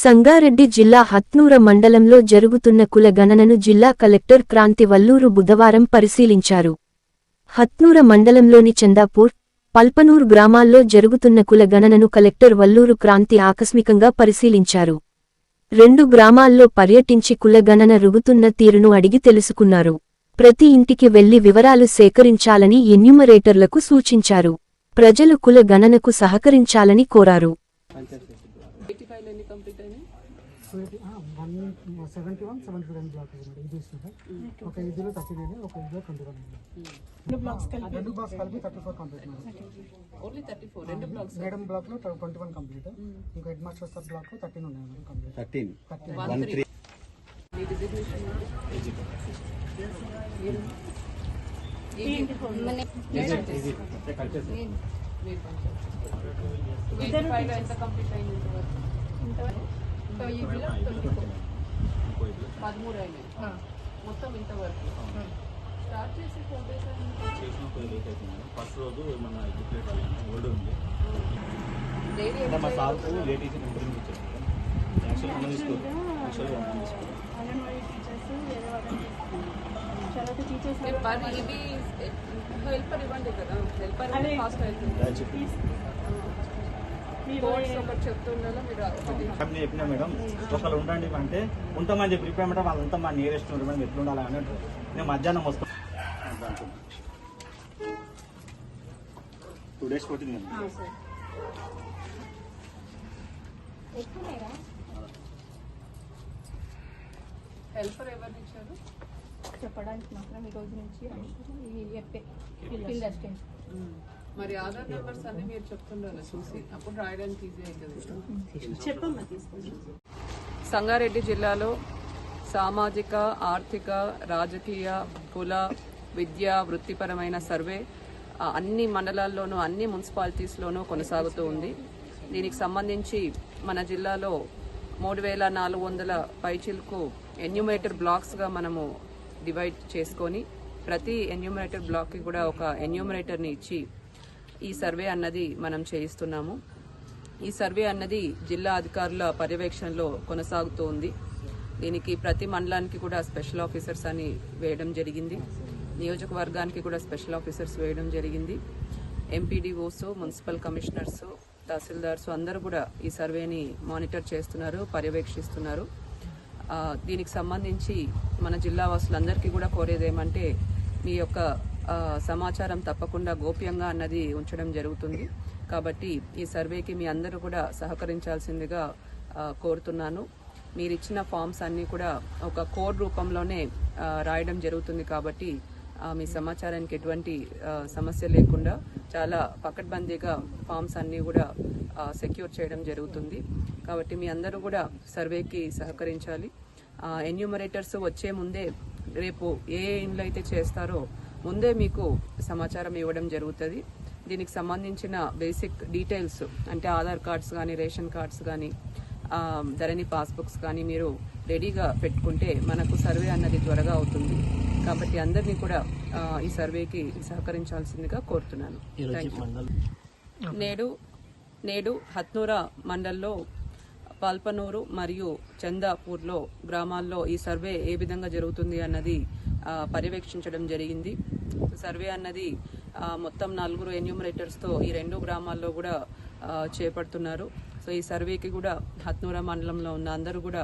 సంగారెడ్డి జిల్లా హత్నూర మండలంలో జరుగుతున్న కుల గణనను జిల్లా కలెక్టర్ క్రాంతి వల్లూరు బుధవారం పరిశీలించారు. హత్నూర మండలంలోని చందాపూర్, పల్పనూర్ గ్రామాల్లో జరుగుతున్న కుల గణనను కలెక్టర్ వల్లూరు క్రాంతి ఆకస్మికంగా పరిశీలించారు. 2 గ్రామాల్లో పర్యటించి కుల గణన రుగుతున్న తీరును అడిగి తెలుసుకున్నారు. ప్రతి ఇంటికి వెళ్లి వివరాలు సేకరించాలని ఎన్యూమరేటర్లకు సూచించారు. ప్రజలు కుల గణనకు సహకరించాలని కోరారు. 71, 72 బ్లాక్ ఇది ఒక ఇదిలో 39 ఒక ఇదిలో 21 రెండు బ్లాక్స్ కలిపి 34 కంప్లీట్ ఓన్లీ 34 రెండు బ్లాక్స్ మేడం బ్లాక్ లో 21 కంప్లీట్ ఇంకా హెడ్ మాస్టర్ సార్ బ్లాక్ లో 13 ఉన్నాయి మేడం కంప్లీట్ 13 మీ డిజిగ్నేషన్ ఎంత కంప్లీట్ అయింది ఇంతవరకు 13 అయినాయి మొత్తం ఇంతవరకు స్టార్ట్ చేసి ఫస్ట్ రోజు మన ఎడ్యుకేట్ ఓల్డ్ ఉంది మా సార్కు లేట్ ఇచ్చి ఇంటర్వ్యూ ఇచ్చారు. యాక్చువల్లీ ఇది హెల్పర్ ఇవ్వండి కదా, హెల్పర్ ఫాస్ట్ అవుతుంది. చెప్పినా మేడం ఒకళ్ళు ఉండండి అంటే ఉంటామని చెప్పి రిపేర్ మేడం వాళ్ళంతా మా నియరెస్ట్ మేడం ఎట్లా ఉండాలి అన్నట్టు మేము మధ్యాహ్నం వస్తాం. 2 days కొట్టింది మేడం. హెల్పర్ ఎవరిని ఇచ్చారు చెప్పడానికి మాత్రం ఈ రోజు నుంచి మరి ఆధార్ నెంబర్స్ అన్ని మీరు చెప్తుండాలి చూసి, అప్పుడు రాయడానికి ఈజీ అవుతుంది. సంగారెడ్డి జిల్లాలో సామాజిక, ఆర్థిక, రాజకీయ, కుల, విద్య, వృత్తిపరమైన సర్వే అన్ని మండలాల్లోనూ అన్ని మున్సిపాలిటీస్లోనూ కొనసాగుతూ ఉంది. దీనికి సంబంధించి మన జిల్లాలో 3400 పైచిలకు ఎన్యూమరేటర్ బ్లాక్స్గా మనము డివైడ్ చేసుకొని ప్రతి ఎన్యూమరేటర్ బ్లాక్కి కూడా ఒక ఎన్యూమరేటర్ని ఇచ్చి ఈ సర్వే అన్నది మనం చేయిస్తున్నాము. ఈ సర్వే అన్నది జిల్లా అధికారుల పర్యవేక్షణలో కొనసాగుతూ ఉంది. దీనికి ప్రతి మండలానికి కూడా స్పెషల్ ఆఫీసర్స్ అని వేయడం జరిగింది. నియోజకవర్గానికి కూడా స్పెషల్ ఆఫీసర్స్ వేయడం జరిగింది. ఎంపీడీఓస్, మున్సిపల్ కమిషనర్స్, తహసీల్దార్స్ అందరూ కూడా ఈ సర్వేని మానిటర్ చేస్తున్నారు, పర్యవేక్షిస్తున్నారు. దీనికి సంబంధించి మన జిల్లా వాసులందరికీ కూడా కోరేది ఏమంటే మీ యొక్క సమాచారం తప్పకుండా గోప్యంగా అన్నది ఉంచడం జరుగుతుంది. కాబట్టి ఈ సర్వేకి మీ అందరూ కూడా సహకరించాల్సిందిగా కోరుతున్నాను. మీరు ఇచ్చిన ఫామ్స్ అన్నీ కూడా ఒక కోడ్ రూపంలోనే రాయడం జరుగుతుంది. కాబట్టి మీ సమాచారానికి ఎటువంటి సమస్య లేకుండా చాలా పకడ్బందీగా ఫామ్స్ అన్నీ కూడా సెక్యూర్ చేయడం జరుగుతుంది. కాబట్టి మీ అందరూ కూడా సర్వేకి సహకరించాలి. ఎన్యూమరేటర్స్ వచ్చే ముందే రేపు ఏ ఇండ్లు అయితే చేస్తారో ముందే మీకు సమాచారం ఇవ్వడం జరుగుతుంది. దీనికి సంబంధించిన బేసిక్ డీటెయిల్స్ అంటే ఆధార్ కార్డ్స్ కానీ, రేషన్ కార్డ్స్ కానీ, ధరణి పాస్బుక్స్ కానీ మీరు రెడీగా పెట్టుకుంటే మనకు సర్వే అన్నది త్వరగా అవుతుంది. కాబట్టి అందరినీ కూడా ఈ సర్వేకి సహకరించాల్సిందిగా కోరుతున్నాను. నేడు హత్నూర మండల్లో పల్పనూరు మరియు చందాపూర్లో గ్రామాల్లో ఈ సర్వే ఏ విధంగా జరుగుతుంది అన్నది పర్యవేక్షించడం జరిగింది. సర్వే అన్నది మొత్తం 4 ఎన్యూమరేటర్స్తో ఈ 2 గ్రామాల్లో కూడా చేపడుతున్నారు. సో ఈ సర్వేకి కూడా హత్నూర మండలంలో ఉన్న అందరూ కూడా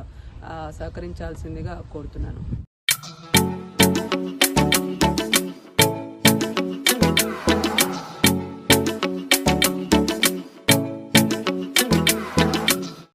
సహకరించాల్సిందిగా కోరుతున్నాను.